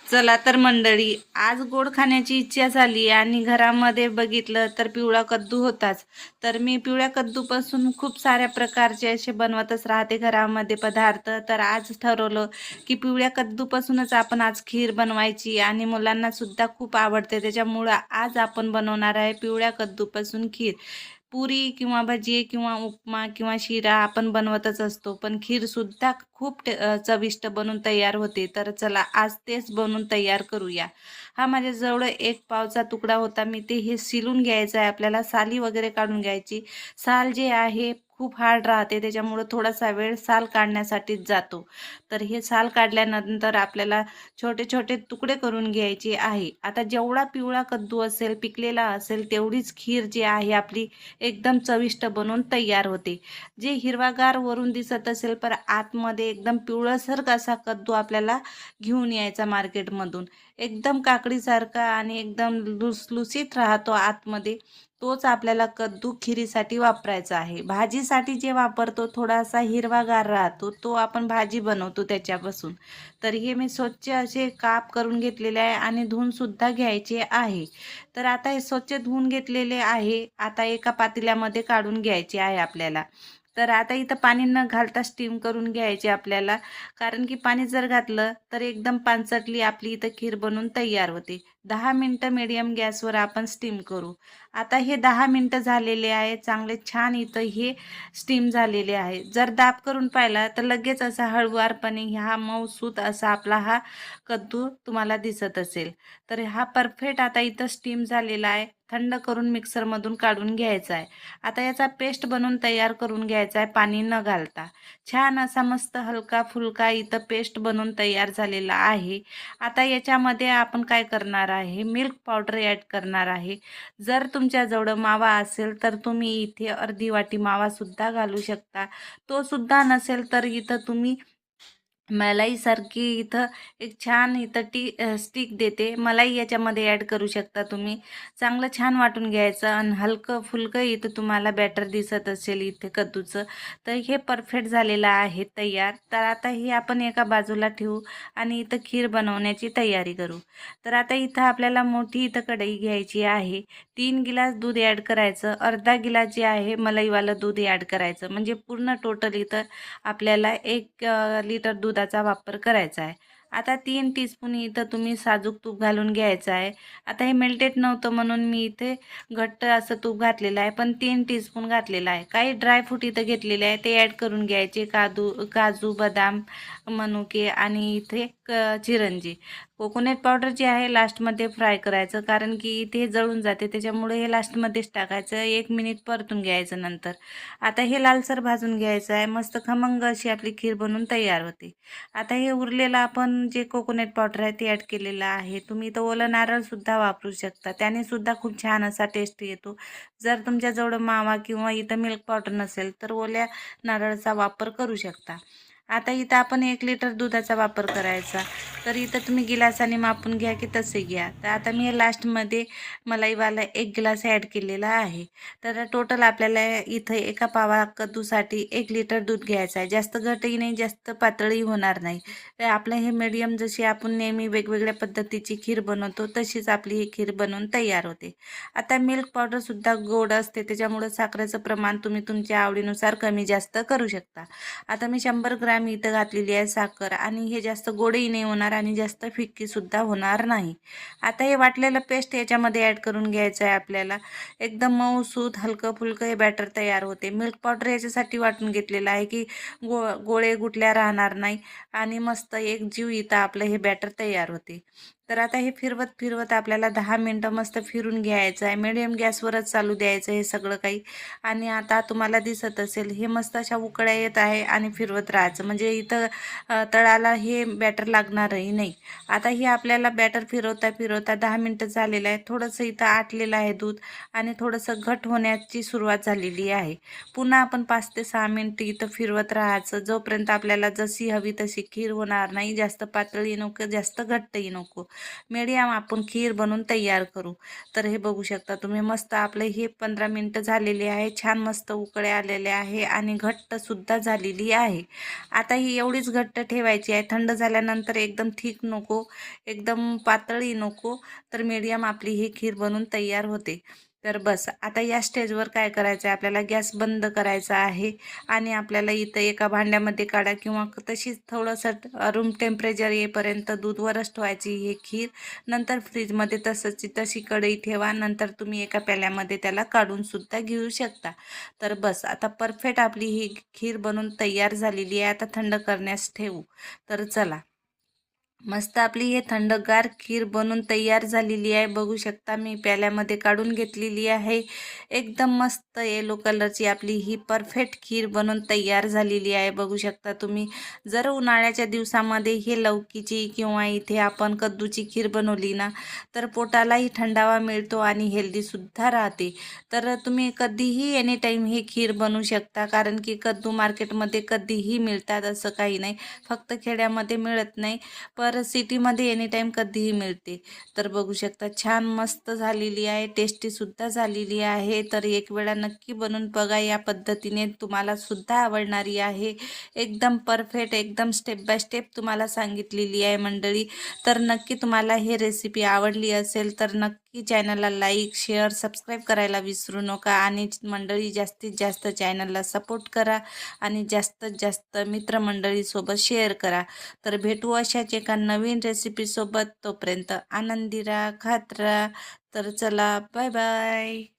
चला तर मंडळी, आज गोड खाण्याची इच्छा झाली आणि घरामध्ये बघितलं तर पिवळा कद्दू होताच. तर मी पिवळ्या कद्दूपासून खूप साऱ्या प्रकारचे असे बनवतच राहते घरामध्ये पदार्थ. तर आज ठरवलं की पिवळ्या कद्दूपासूनच आपण आज खीर बनवायची आणि मुलांना सुद्धा खूप आवडते. त्याच्यामुळं आज आपण बनवणार आहे पिवळ्या कद्दूपासून खीर. पुरी किंवा भजी किंवा उपमा किंवा शिरा आपण बनवतच असतो, पण खीरसुद्धा खूप चविष्ट बनून तयार होते. तर चला आज तेच बनवून तयार करूया. हा माझ्याजवळ एक पावचा तुकडा होता. मी ते हे शिलून घ्यायचं आहे आपल्याला, साली वगैरे काढून घ्यायची. साल जे आहे खूप हार्ड राहते, त्याच्यामुळं थोडासा वेळ साल काढण्यासाठीच जातो. तर हे साल काढल्यानंतर आपल्याला छोटे छोटे तुकडे करून घ्यायचे आहे. आता जेवढा पिवळा कद्दू असेल, पिकलेला असेल, तेवढीच खीर जी आहे आपली एकदम चविष्ट बनून तयार होते. जे हिरवागार वरून दिसत असेल पण आतमध्ये एकदम पिवळसर असा कद्दू आपल्याला घेऊन यायचा मार्केटमधून. एकदम काकडीसारखा आणि एकदम लुसलुसीत राहतो आतमध्ये. तोच आपल्याला कद्दू खिरीसाठी वापरायचा आहे. भाजीसाठी जे वापरतो थोडासा हिरवागार राहतो, तो आपण भाजी बनवतो त्याच्यापासून. तर हे मी स्वच्छ असे काप करून घेतलेले आहे आणि धुवून सुद्धा घ्यायचे आहे. तर आता हे स्वच्छ धुवून घेतलेले आहे. आता एका पातेल्यामध्ये काढून घ्यायचे आहे आपल्याला. तर आता इथं पाणी न घालता स्टीम करून घ्यायचे आपल्याला, कारण की पाणी जर घातलं तर एकदम पानसटली आपली इथं खीर बनून तयार होते. 10 मिनटं मीडियम गॅसवर आपण स्टीम करू. आता हे 10 मिनटं झालेले आहे, चांगले छान इथं हे स्टीम झालेले आहे. जर दाब करून पाहिला तर लगेच असा हळुवारपणे हा मऊसूत असा आपला हा कद्दू तुम्हाला दिसत असेल. तर हा परफेक्ट आता इथं स्टीम झालेला आहे. थंड करून मिक्सरमधून काढून घ्यायचा आहे. आता याचा पेस्ट बनवून तयार करून घ्यायचा आहे पाणी न घालता. छान असा मस्त हलका फुलका इथं पेस्ट बनवून तयार झालेला आहे. आता याच्यामध्ये आपण काय करणार आहे, मिल्क पावडर ॲड करणार आहे. जर तुमच्याजवळ मावा असेल तर तुम्ही इथे अर्धी वाटी मावासुद्धा घालू शकता. तो सुद्धा नसेल तर इथं तुम्ही मलाईसारखी इथं एक छान इथं स्टिक देते, मलाई याच्यामध्ये ॲड करू शकता तुम्ही. चांगलं छान वाटून घ्यायचं आणि हलकं फुलकं इथं तुम्हाला बॅटर दिसत असेल इथे कद्दूचं. तर हे परफेक्ट झालेलं आहे तयार. तर आता हे आपण एका बाजूला ठेवू आणि इथं खीर बनवण्याची तयारी करू. तर आता इथं आपल्याला मोठी इथं कढई घ्यायची आहे. 3 गिलास दूध ॲड करायचं, अर्धा गिलास जे आहे मलईवालं दूध ॲड करायचं, म्हणजे पूर्ण टोटल इथं आपल्याला 1 लिटर दुधाचा वापर करायचा आहे. आता 3 टीस्पून इथं तुम्ही साजूक तूप घालून घ्यायचं आहे. आता हे मेल्टेड नव्हतं म्हणून मी इथे घट्ट असं तूप घातलेलं आहे, पण 3 टीस्पून घातलेलं आहे. काही ड्रायफ्रूट इथं घेतलेले आहे, ते ॲड करून घ्यायचे. काजू, बदाम, मनुके आणि इथे चिरंजी. कोकोनट पावडर जे आहे लास्टमध्ये फ्राय करायचं, कारण की इथे जळून जाते, त्याच्यामुळे हे लास्टमध्येच टाकायचं. 1 मिनिट परतून घ्यायचं नंतर. आता हे लालसर भाजून घ्यायचं आहे. मस्त खमंग अशी आपली खीर बनून तयार होते. आता हे उरलेलं आपण जे कोकोनट पावडर आहे ते ॲड केलेलं आहे. तुम्ही इथं ओलं नारळसुद्धा वापरू शकता, त्याने सुद्धा खूप छान असा टेस्ट येतो. जर तुमच्याजवळ मावा किंवा इथं मिल्क पावडर नसेल तर ओल्या नारळाचा वापर करू शकता. आता इथं आपण 1 लिटर दुधाचा वापर करायचा. तर इथं तुम्ही गिलासाने मापून घ्या की तसे घ्या. तर आता मी लास्टमध्ये मलाईवाला 1 गिलास ॲड केलेला आहे. तर टोटल आपल्याला इथं एका पावा कद्दूसाठी 1 लिटर दूध घ्यायचं आहे. जास्त घटही नाही, जास्त पातळही होणार नाही. तर आपलं हे मीडियम, जशी आपण नेहमी वेगवेगळ्या पद्धतीची खीर बनवतो तशीच आपली ही खीर बनवून तयार होते. आता मिल्क पावडरसुद्धा गोड असते, त्याच्यामुळं साखरेचं प्रमाण तुम्ही तुमच्या आवडीनुसार कमी जास्त करू शकता. आता मी 100 ग्रॅम इथं घातलेली आहे साखर, आणि हे जास्त गोडही नाही होणार आणि जास्त फिक्कीसुद्धा होणार नाही. आता हे वाटलेलं पेस्ट याच्यामध्ये ॲड करून घ्यायचं आहे आपल्याला. एकदम मऊसूत हलकं फुलकं हे बॅटर तयार होते. मिल्क पावडर याच्यासाठी वाटून घेतलेलं आहे की गोळे गुटल्या राहणार नाही आणि मस्त एक जीव इथं आपलं हे बॅटर तयार होते. तर आता हे फिरवत फिरवत आपल्याला 10 मिनटं मस्त फिरून घ्यायचं आहे. मिडियम गॅसवरच चालू द्यायचं हे सगळं काही. आणि आता तुम्हाला दिसत असेल हे मस्त अशा उकळ्या येत आहे आणि फिरवत राहायचं, म्हणजे इथं तळाला हे बॅटर लागणारही नाही. आता हे आपल्याला बॅटर फिरवता फिरवता 10 मिनटं झालेलं आहे. थोडंसं इथं आटलेलं आहे दूध आणि थोडंसं घट होण्याची सुरुवात झालेली आहे. पुन्हा आपण 5 ते 6 मिनिटं इथं फिरवत राहायचं, जोपर्यंत आपल्याला जशी हवी तशी खीर होणार नाही. जास्त पातळी नको, जास्त घट्टही नको. मीडियम आपण खीर बनवून तयार करू. तर हे बघू शकता तुम्ही, मस्त आपलं हे 15 मिनटं झालेली आहे. छान मस्त उकळे आलेले आहे आणि घट्ट सुद्धा झालेली आहे. आता ही एवढीच घट्ट ठेवायची आहे. थंड झाल्यानंतर एकदम थिक नको, एकदम पातळी नको, तर मीडियम आपली ही खीर बनून तयार होते. तर बस आता या स्टेजवर काय करायचं आहे, आपल्याला गॅस बंद करायचा आहे आणि आपल्याला इथं एका भांड्यामध्ये काढा किंवा तशीच थोडंसं रूम टेम्परेचर येईपर्यंत दूधवरच ठेवायची ही खीर. नंतर फ्रीजमध्ये तशी कढई ठेवा. नंतर तुम्ही एका प्याल्यामध्ये त्याला काढून सुद्धा घेऊ शकता. तर बस आता परफेक्ट आपली ही खीर बनून तयार झालेली आहे. आता थंड करण्यास ठेवू. तर चला, मस्त आपली हे थंडगार खीर बनून तयार झालेली आहे. बघू शकता मी प्याल्यामध्ये काढून घेतलेली आहे. एकदम मस्त येलो कलरची आपली ही परफेक्ट खीर बनून तयार झालेली आहे. बघू शकता तुम्ही, जर उन्हाळ्याच्या दिवसामध्ये हे लौकीची किंवा इथे आपण कद्दूची खीर बनवली ना, तर पोटालाही थंडावा मिळतो आणि हेल्दीसुद्धा राहते. तर तुम्ही कधीही एनी टाईम ही खीर बनवू शकता, कारण की कद्दू मार्केटमध्ये कधीही मिळतात असं काही नाही. फक्त खेड्यामध्ये मिळत नाही, पर सिटीमध्ये एनी टाईम कधीही मिळते. तर बघू शकता छान मस्त झालेली आहे, टेस्टीसुद्धा झालेली आहे. तर एक वेळा नक्की बनवून बघा. या पद्धतीने तुम्हाला सुद्धा आवडणारी आहे. एकदम परफेक्ट, एकदम स्टेप बाय स्टेप तुम्हाला सांगितलेली आहे मंडळी. तर नक्की तुम्हाला हे रेसिपी आवडली असेल तर नक्की चॅनलला लाईक, शेअर, सबस्क्राईब करायला विसरू नका. आणि मंडळी जास्तीत जास्त चॅनलला सपोर्ट करा आणि जास्तीत जास्त मित्रमंडळीसोबत शेअर करा. तर भेटू अशाच एका नवीन रेसिपीसोबत. तोपर्यंत आनंदी राहा, खात राहा. तर चला, बाय बाय.